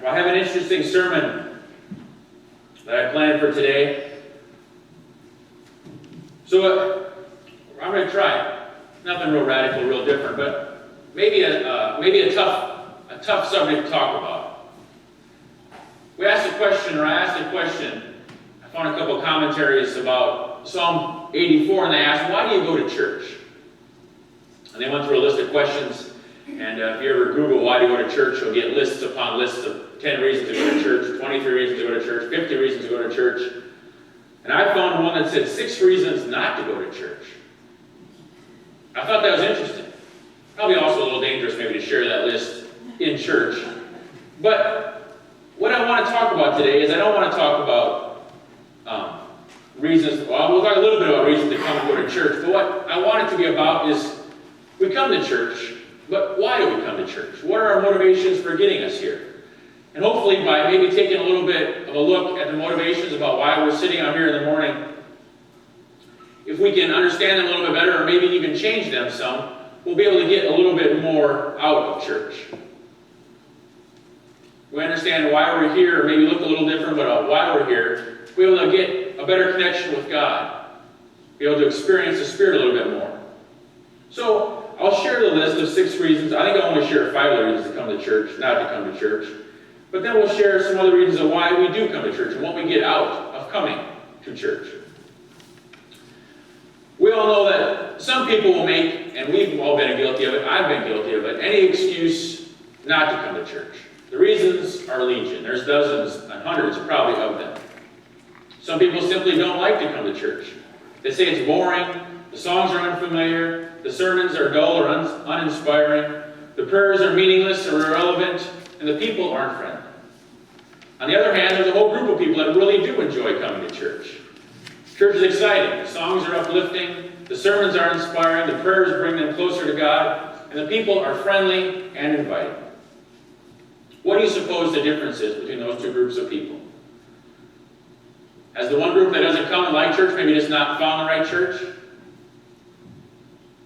Well, I have an interesting sermon that I planned for today. So I'm going to try it. Nothing real radical, real different, but maybe a tough subject to talk about. I asked a question. I found a couple commentaries about Psalm 84, and they asked, "Why do you go to church?" And they went through a list of questions. And if you ever Google "why do you go to church," you'll get lists upon lists of 10 reasons to go to church, 23 reasons to go to church, 50 reasons to go to church. And I found one that said 6 reasons not to go to church. I thought that was interesting. Probably also a little dangerous maybe to share that list in church. But what I want to talk about today is I don't want to talk about reasons. Well, we'll talk a little bit about reasons to come and go to church. But what I want it to be about is we come to church, but why do we come to church? What are our motivations for getting us here? And hopefully by maybe taking a little bit of a look at the motivations about why we're sitting out here in the morning, if we can understand them a little bit better or maybe even change them some, we'll be able to get a little bit more out of church. We understand why we're here, or maybe look a little different, but why we're here, we'll be able to get a better connection with God, be able to experience the Spirit a little bit more. So I'll share the list of 6 reasons. I think I'll only share 5 other reasons to come to church, not to come to church. But then we'll share some other reasons of why we do come to church and what we get out of coming to church. We all know that some people will make, and we've all been guilty of it, I've been guilty of it, any excuse not to come to church. The reasons are legion. There's dozens and hundreds probably of them. Some people simply don't like to come to church. They say it's boring, the songs are unfamiliar, the sermons are dull or uninspiring, the prayers are meaningless or irrelevant, and the people aren't friendly. On the other hand, there's a whole group of people that really do enjoy coming to church. Church is exciting, the songs are uplifting, the sermons are inspiring, the prayers bring them closer to God, and the people are friendly and inviting. What do you suppose the difference is between those 2 groups of people? Has the one group that doesn't come and like church maybe just not found the right church?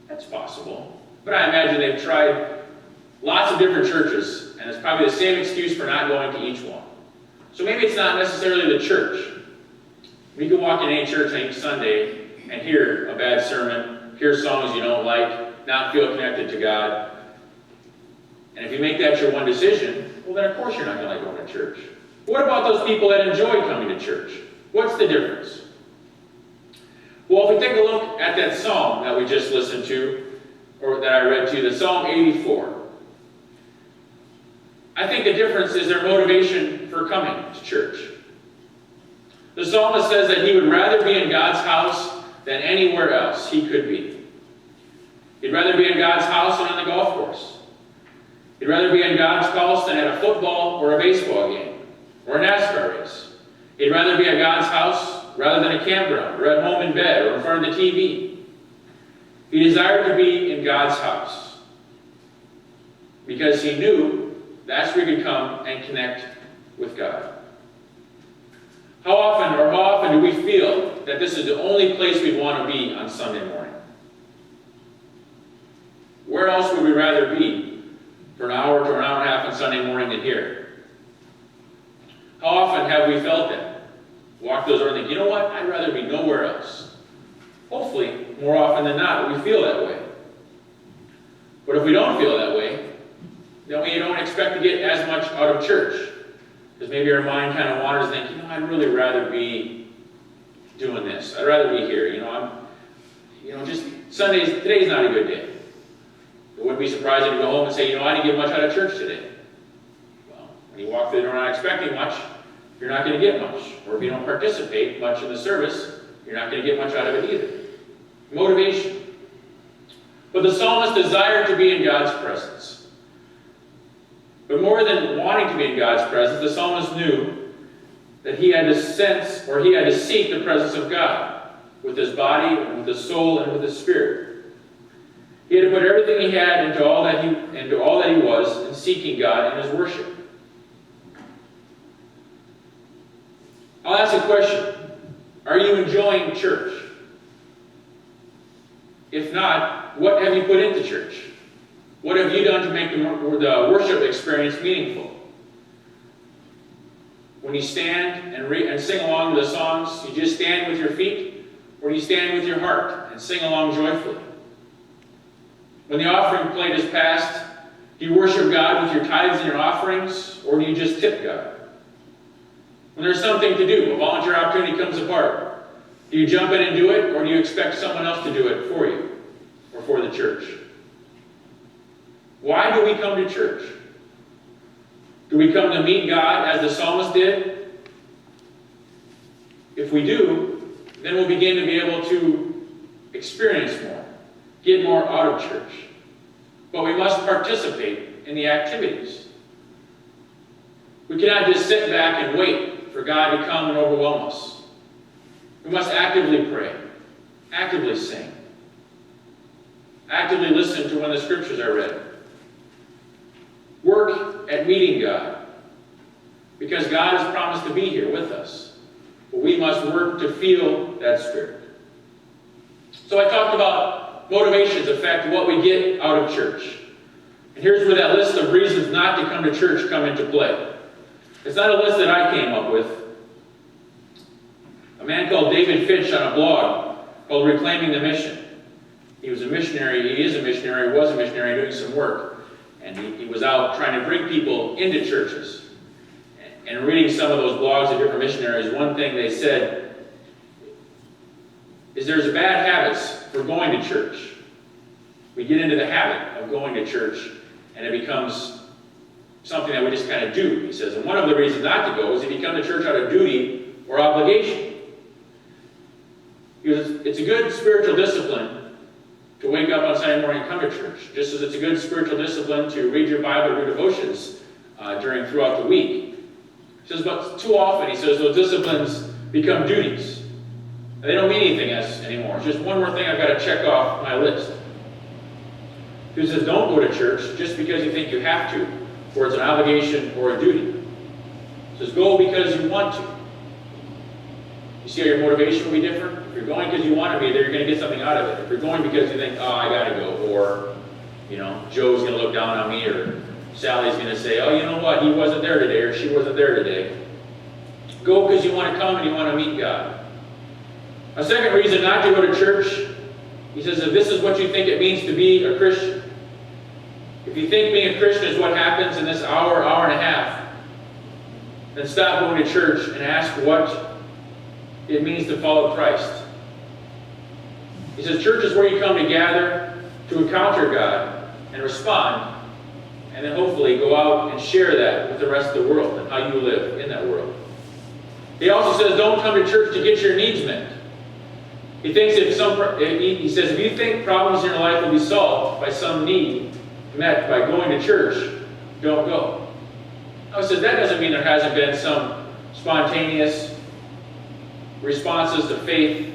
That's possible. But I imagine they've tried lots of different churches, and it's probably the same excuse for not going to each one. So maybe it's not necessarily the church. We can walk in any church any Sunday and hear a bad sermon, hear songs you don't like, not feel connected to God. And if you make that your one decision, well then of course you're not going to like going to church. What about those people that enjoy coming to church? What's the difference? Well, if we take a look at that psalm that we just listened to, or that I read to you, the Psalm 84, I think the difference is their motivation for coming to church. The psalmist says that he would rather be in God's house than anywhere else he could be. He'd rather be in God's house than on the golf course. He'd rather be in God's house than at a football or a baseball game, or a NASCAR race. He'd rather be at God's house rather than a campground, or at home in bed, or in front of the TV. He desired to be in God's house because he knew that's where he could come and connect with God. How often do we feel that this is the only place we'd want to be on Sunday morning? Where else would we rather be for an hour to an hour and a half on Sunday morning than here? How often have we felt that? Walk those doors and think, you know what? I'd rather be nowhere else. Hopefully, more often than not, we feel that way. But if we don't feel that way, then we don't expect to get as much out of church. Because maybe our mind kind of wanders and think, I'd really rather be doing this. I'd rather be here. Just Sundays, today's not a good day. It wouldn't be surprising to go home and say, I didn't get much out of church today. Well, when you walk through the door not expecting much, you're not going to get much. Or if you don't participate much in the service, you're not going to get much out of it either. Motivation. But the psalmist desired to be in God's presence. But more than wanting to be in God's presence, the psalmist knew that he had to sense, or he had to seek the presence of God with his body, and with his soul, and with his spirit. He had to put everything he had into all that he was in seeking God in his worship. I'll ask a question. Are you enjoying church? If not, what have you put into church? What have you done to make the worship experience meaningful? when you stand and sing along to the songs, you just stand with your feet, or do you stand with your heart and sing along joyfully? When the offering plate is passed, do you worship God with your tithes and your offerings, or do you just tip God? When there's something to do, a volunteer opportunity comes apart, do you jump in and do it, or do you expect someone else to do it for you or for the church? Why do we come to church? Do we come to meet God as the psalmist did? If we do, then we'll begin to be able to experience more, get more out of church. But we must participate in the activities. We cannot just sit back and wait for God to come and overwhelm us. We must actively pray, actively sing, actively listen to when the scriptures are read. Work at meeting God, because God has promised to be here with us. But we must work to feel that Spirit. So I talked about motivations affect what we get out of church. And here's where that list of reasons not to come to church come into play. It's not a list that I came up with. A man called David Fitch on a blog called Reclaiming the Mission. He was a missionary, he is a missionary, was a missionary doing some work. And he was out trying to bring people into churches. And reading some of those blogs of different missionaries, one thing they said is there's bad habits for going to church. We get into the habit of going to church, and it becomes something that we just kind of do, he says. And one of the reasons not to go is if you come to church out of duty or obligation. Because it's a good spiritual discipline to wake up on Sunday morning and come to church, just as it's a good spiritual discipline to read your Bible or do devotions throughout the week. He says, but too often, he says, those disciplines become duties. And they don't mean anything anymore. It's just one more thing I've got to check off my list. He says, don't go to church just because you think you have to, or it's an obligation or a duty. He says, go because you want to. You see how your motivation will be different? If you're going because you want to be there, you're going to get something out of it. If you're going because you think, oh, I got to go, or, Joe's going to look down on me, or Sally's going to say, oh, you know what, he wasn't there today, or she wasn't there today. Go because you want to come and you want to meet God. A second reason not to go to church, he says, if this is what you think it means to be a Christian, if you think being a Christian is what happens in this hour and a half, then stop going to church and ask what it means to follow Christ. He says, church is where you come to gather, to encounter God, and respond, and then hopefully go out and share that with the rest of the world and how you live in that world. He also says, don't come to church to get your needs met. He thinks he says, if you think problems in your life will be solved by some need met by going to church, don't go. Now he says, that doesn't mean there hasn't been some spontaneous responses to faith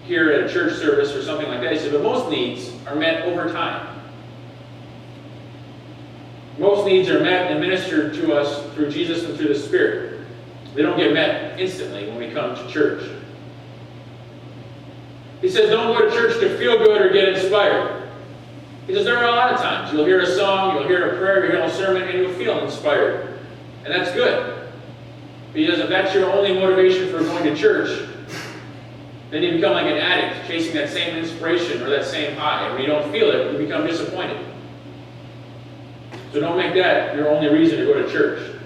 here at a church service or something like that. He said, but most needs are met over time. Most needs are met and ministered to us through Jesus and through the Spirit. They don't get met instantly when we come to church. He says, don't go to church to feel good or get inspired. He says, there are a lot of times you'll hear a song, you'll hear a prayer, you'll hear a sermon, and you'll feel inspired. And that's good. Because if that's your only motivation for going to church, then you become like an addict chasing that same inspiration or that same high. And when you don't feel it, you become disappointed. So don't make that your only reason to go to church.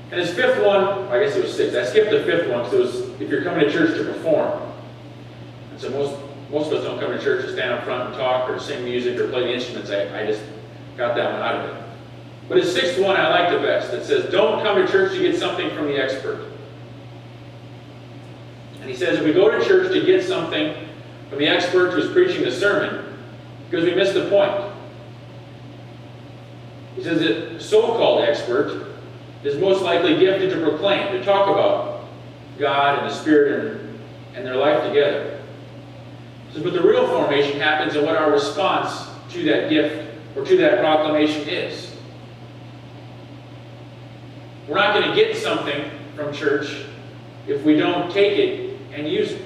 And his fifth one, I guess it was sixth. I skipped the fifth one because it was if you're coming to church to perform. And so most of us don't come to church to stand up front and talk or sing music or play the instruments. I just got that one out of it. But his sixth one I like the best. It says, don't come to church to get something from the expert. And he says, if we go to church to get something from the expert who's preaching the sermon, because we missed the point. He says that so-called expert is most likely gifted to proclaim, to talk about God and the Spirit and their life together. He says, but the real formation happens in what our response to that gift or to that proclamation is. We're not going to get something from church if we don't take it and use it.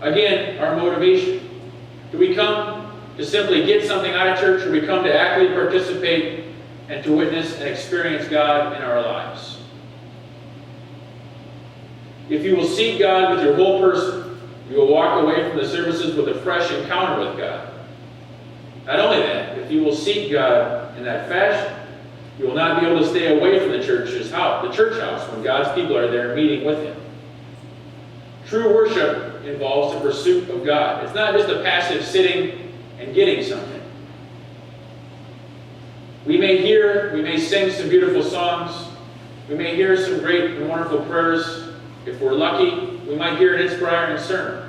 Again, our motivation. Do we come to simply get something out of church, or we come to actively participate and to witness and experience God in our lives? If you will seek God with your whole person, you will walk away from the services with a fresh encounter with God. Not only that, if you will seek God in that fashion, you will not be able to stay away from the church house, when God's people are there meeting with Him. True worship involves the pursuit of God. It's not just a passive sitting and getting something. We may sing some beautiful songs. We may hear some great and wonderful prayers. If we're lucky, we might hear an inspiring sermon.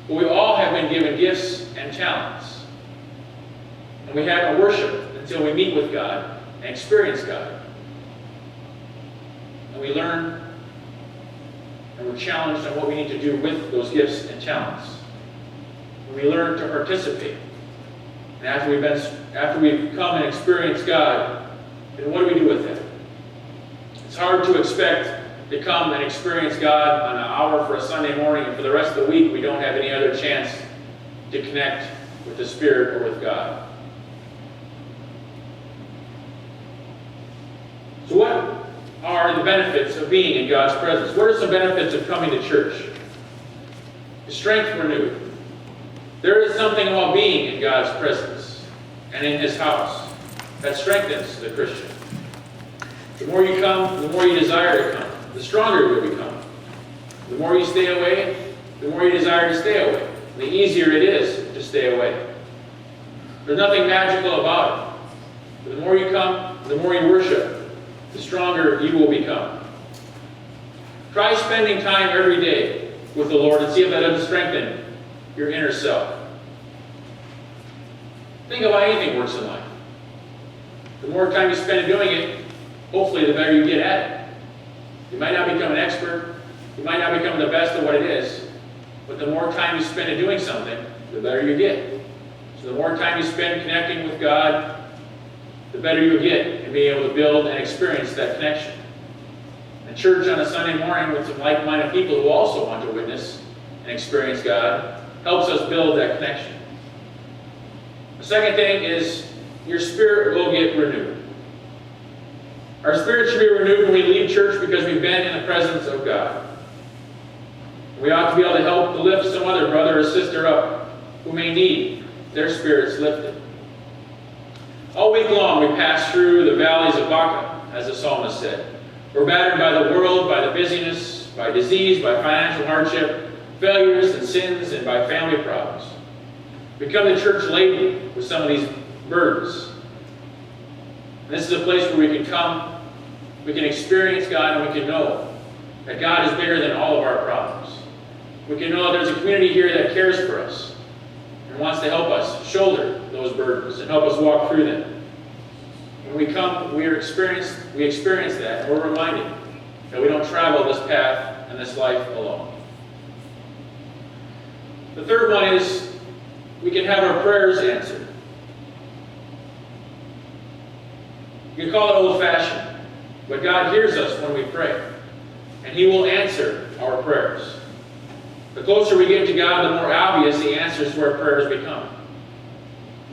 But we all have been given gifts and talents. And we have to worship until we meet with God and experience God. And we learn and we're challenged on what we need to do with those gifts and talents. And we learn to participate. And after we've come and experienced God, then what do we do with it? It's hard to expect to come and experience God on an hour for a Sunday morning, and for the rest of the week we don't have any other chance to connect with the Spirit or with God. So what are the benefits of being in God's presence? What are some benefits of coming to church? Is strength renewed. There is something about being in God's presence and in His house that strengthens the Christian. The more you come, the more you desire to come, the stronger you will become. The more you stay away, the more you desire to stay away. The easier it is to stay away. There's nothing magical about it. But the more you come, the more you worship, the stronger you will become. Try spending time every day with the Lord and see if that doesn't strengthen your inner self. Think of how anything works in life. The more time you spend doing it, hopefully the better you get at it. You might not become an expert. You might not become the best at what it is. But the more time you spend in doing something, the better you get. So the more time you spend connecting with God, the better you get in being able to build and experience that connection. And church on a Sunday morning with some like-minded people who also want to witness and experience God helps us build that connection. The second thing is your spirit will get renewed. Our spirit should be renewed when we leave church because we've been in the presence of God. We ought to be able to help to lift some other brother or sister up who may need their spirits lifted. All week long we pass through the valleys of Baca, as the psalmist said. We're battered by the world, by the busyness, by disease, by financial hardship, failures and sins, and by family problems. We come to church laden with some of these burdens. And this is a place where we can come, we can experience God, and we can know that God is bigger than all of our problems. We can know that there's a community here that cares for us and wants to help us shoulder those burdens and help us walk through them. When we come, we experience that, and we're reminded that we don't travel this path and this life alone. The third one is we can have our prayers answered. You can call it old-fashioned, but God hears us when we pray, and He will answer our prayers. The closer we get to God, the more obvious the answers to our prayers become.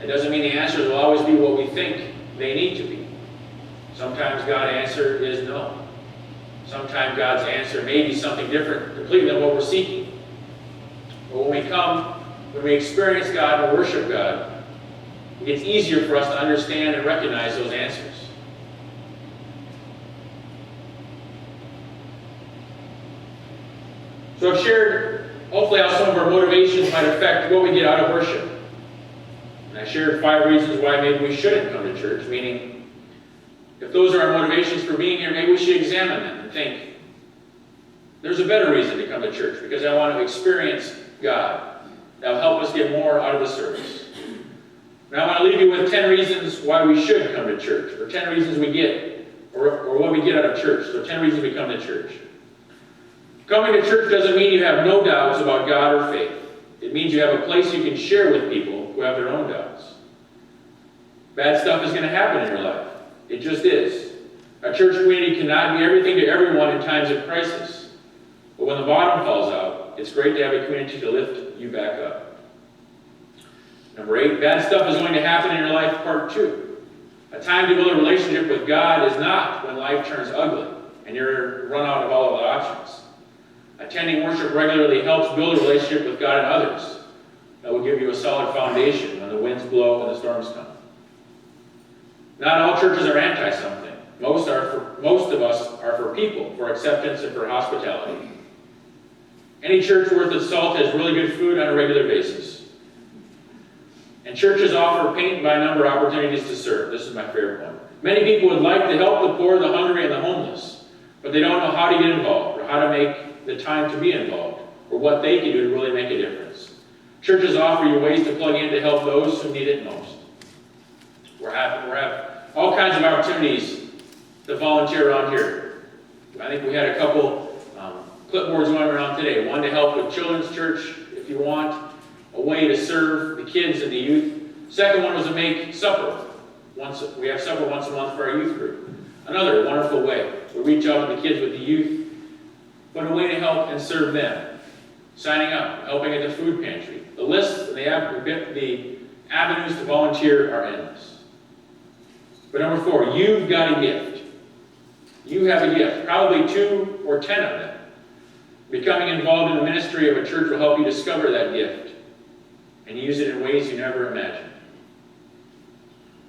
It doesn't mean the answers will always be what we think they need to be. Sometimes God's answer is no. Sometimes God's answer may be something different completely than what we're seeking. But when we come, when we experience God and worship God, it gets easier for us to understand and recognize those answers. So I've shared, hopefully, how some of our motivations might affect what we get out of worship. And I shared 5 reasons why maybe we shouldn't come to church, meaning if those are our motivations for being here, maybe we should examine them and think, there's a better reason to come to church, because I want to experience God. That will help us get more out of the service. Now I want to leave you with 10 reasons why we should come to church, or 10 reasons we get, or what we get out of church. So 10 reasons we come to church. Coming to church doesn't mean you have no doubts about God or faith. It means you have a place you can share with people who have their own doubts. Bad stuff is going to happen in your life. It just is. A church community cannot be everything to everyone in times of crisis. But when the bottom falls out, it's great to have a community to lift you back up. Number 8, bad stuff is going to happen in your life, part 2. A time to build a relationship with God is not when life turns ugly and you're run out of all of the options. Attending worship regularly helps build a relationship with God and others that will give you a solid foundation when the winds blow and the storms come. Not all churches are anti-something. Most of us are for people, for acceptance, and for hospitality. Any church worth its salt has really good food on a regular basis. And churches offer paint-by-number opportunities to serve. This is my favorite one. Many people would like to help the poor, the hungry, and the homeless, but they don't know how to get involved, or how to make the time to be involved, or what they can do to really make a difference. Churches offer you ways to plug in to help those who need it most. We're having all kinds of opportunities to volunteer around here. I think we had a couple clipboards going around today. One to help with children's church, if you want, a way to serve the kids and the youth. Second one was to make supper. We have supper once a month for our youth group. Another wonderful way. We reach out to the kids with the youth, but a way to help and serve them. Signing up, helping at the food pantry. The list, the avenues to volunteer are endless. But number 4, you've got a gift. You have a gift, probably 2 or 10 of them. Becoming involved in the ministry of a church will help you discover that gift and use it in ways you never imagined.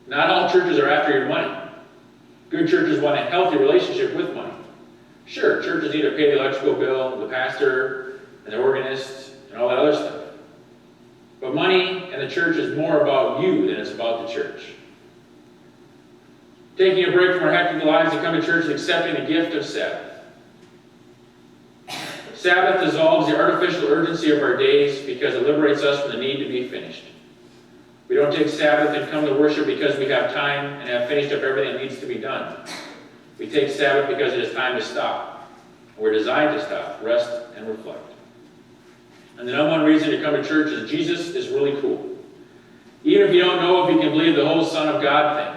Not all churches are after your money. Good churches want a healthy relationship with money. Sure, churches need to pay the electrical bill, the pastor, and the organist, and all that other stuff. But money and the church is more about you than it's about the church. Taking a break from our hectic lives to come to church and accepting the gift of Sabbath. Sabbath dissolves the artificial urgency of our days because it liberates us from the need to be finished. We don't take Sabbath and come to worship because we have time and have finished up everything that needs to be done. We take Sabbath because it is time to stop. We're designed to stop, rest, and reflect. And the number one reason to come to church is Jesus is really cool. Even if you don't know if you can believe the whole Son of God thing,